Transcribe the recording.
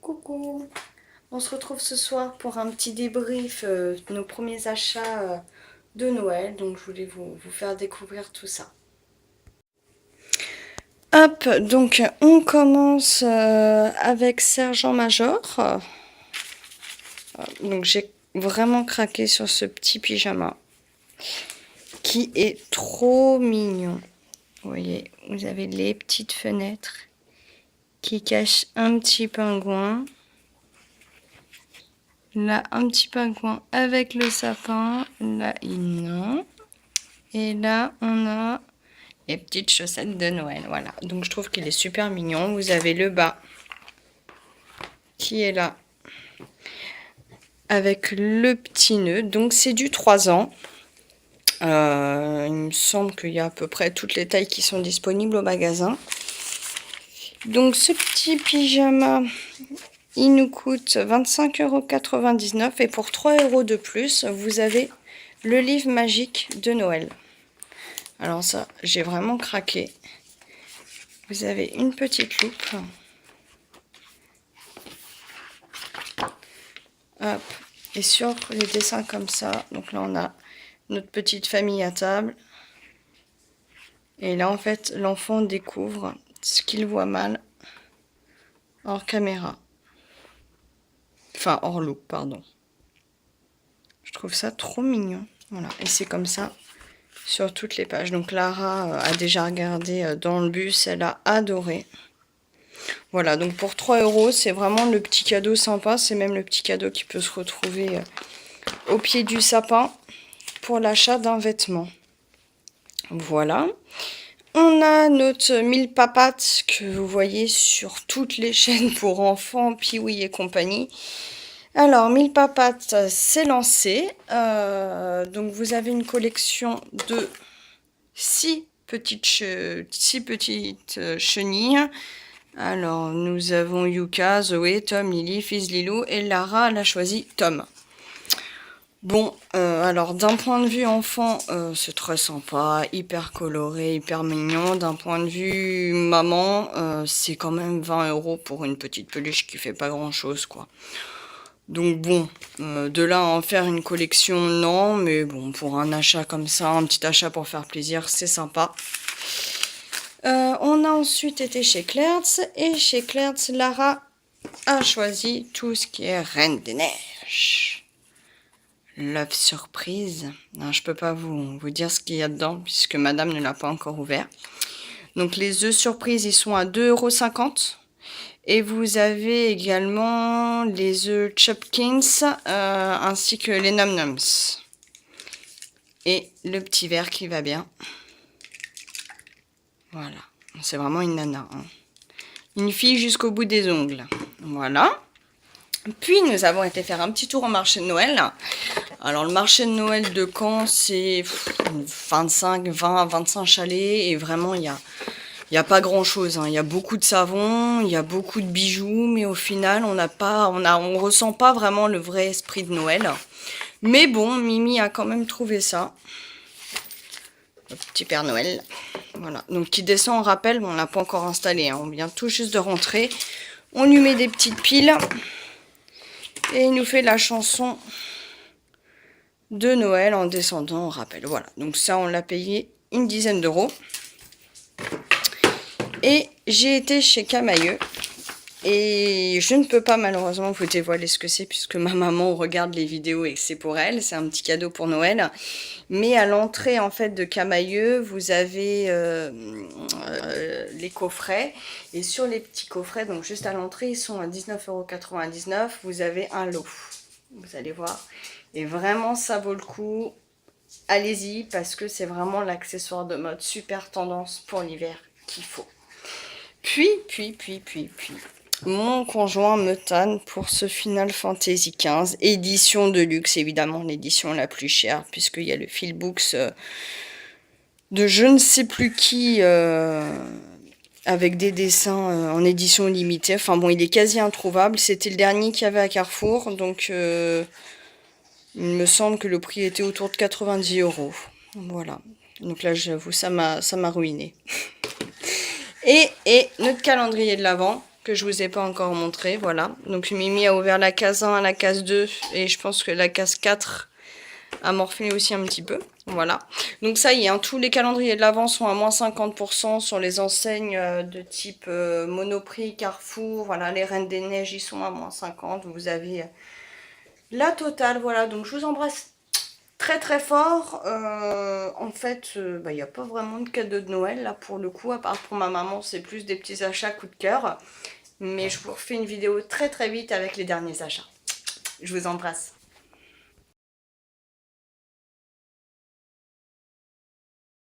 coucou. On se retrouve ce soir pour un petit débrief de nos premiers achats de Noël. Donc je voulais vous faire découvrir tout ça. Hop, donc on commence avec Sergent-Major. Donc j'ai vraiment craqué sur ce petit pyjama qui est trop mignon. Vous voyez, vous avez les petites fenêtres qui cachent un petit pingouin. Là, un petit pingouin avec le sapin. Là, non. Et là, on a les petites chaussettes de Noël. Voilà. Donc, je trouve qu'il est super mignon. Vous avez le bas qui est là avec le petit nœud. Donc, c'est du 3 ans. Il me semble qu'il y a à peu près toutes les tailles qui sont disponibles au magasin. Donc, ce petit pyjama, il nous coûte 25,99 € et pour 3 € de plus, vous avez le livre magique de Noël. Alors ça, j'ai vraiment craqué. Vous avez une petite loupe. Hop. Et sur les dessins comme ça, donc là on a notre petite famille à table. Et là en fait, l'enfant découvre ce qu'il voit mal hors caméra. Enfin, hors loupe, pardon. Je trouve ça trop mignon. Voilà, et c'est comme ça sur toutes les pages. Donc Lara a déjà regardé dans le bus, elle a adoré. Voilà, donc pour 3 €, c'est vraiment le petit cadeau sympa. C'est même le petit cadeau qui peut se retrouver au pied du sapin pour l'achat d'un vêtement. Voilà. On a notre mille papates que vous voyez sur toutes les chaînes pour enfants, Pee-wee et compagnie. Alors, mille papates, c'est lancé. Donc, vous avez une collection de 6 petites chenilles. Alors, nous avons Yuka, Zoé, Tom, Lily, Fizz, Lilou et Lara, elle a choisi Tom. Bon, alors d'un point de vue enfant, c'est très sympa, hyper coloré, hyper mignon. D'un point de vue maman, c'est quand même 20 € pour une petite peluche qui fait pas grand chose, quoi. Donc bon, de là à en faire une collection, non, mais bon, pour un achat comme ça, un petit achat pour faire plaisir, c'est sympa. On a ensuite été chez Claire's, et chez Claire's, Lara a choisi tout ce qui est Reine des Neiges. L'œuf surprise. Non, je peux pas vous dire ce qu'il y a dedans, puisque madame ne l'a pas encore ouvert. Donc les œufs surprises, ils sont à 2,50 €. Et vous avez également les œufs Chopkins, ainsi que les Num Nums. Et le petit verre qui va bien. Voilà. C'est vraiment une nana. Hein. Une fille jusqu'au bout des ongles. Voilà. Puis nous avons été faire un petit tour au marché de Noël. Alors le marché de Noël de Caen, c'est 20 à 25 chalets. Et vraiment, il n'y a pas grand chose, hein. Il y a beaucoup de savon, il y a beaucoup de bijoux, mais au final, on ressent pas vraiment le vrai esprit de Noël. Mais bon, Mimi a quand même trouvé ça. Le petit Père Noël. Voilà. Donc, qui descend en rappel, mais on l'a pas encore installé, hein. On vient tout juste de rentrer. On lui met des petites piles. Et il nous fait la chanson de Noël en descendant en rappel. Voilà. Donc, ça, on l'a payé une dizaine d'euros. Et j'ai été chez Camaïeu. Et je ne peux pas malheureusement vous dévoiler ce que c'est, puisque ma maman regarde les vidéos et que c'est pour elle. C'est un petit cadeau pour Noël. Mais à l'entrée en fait de Camaïeu, vous avez les coffrets. Et sur les petits coffrets, donc juste à l'entrée, ils sont à 19,99 €. Vous avez un lot. Vous allez voir. Et vraiment, ça vaut le coup. Allez-y, parce que c'est vraiment l'accessoire de mode super tendance pour l'hiver qu'il faut. Puis, mon conjoint me tanne pour ce Final Fantasy XV, édition de luxe, évidemment l'édition la plus chère, puisqu'il y a le Philbooks de je ne sais plus qui, avec des dessins en édition limitée. Enfin bon, il est quasi introuvable, c'était le dernier qu'il y avait à Carrefour, donc il me semble que le prix était autour de 90 €. Voilà, donc là j'avoue, ça m'a ruiné. Et notre calendrier de l'Avent, que je vous ai pas encore montré, voilà. Donc Mimi a ouvert la case 1, la case 2 et je pense que la case 4 a morflé aussi un petit peu, voilà. Donc ça y est, hein, tous les calendriers de l'Avent sont à moins 50% sur les enseignes de type Monoprix, Carrefour, voilà, les Reines des Neiges, ils sont à moins 50, vous avez la totale, voilà. Donc je vous embrasse très très fort. En fait, il n'y a pas vraiment de cadeau de Noël là pour le coup, à part pour ma maman, c'est plus des petits achats coup de cœur. Mais je vous refais une vidéo très très vite avec les derniers achats. Je vous embrasse.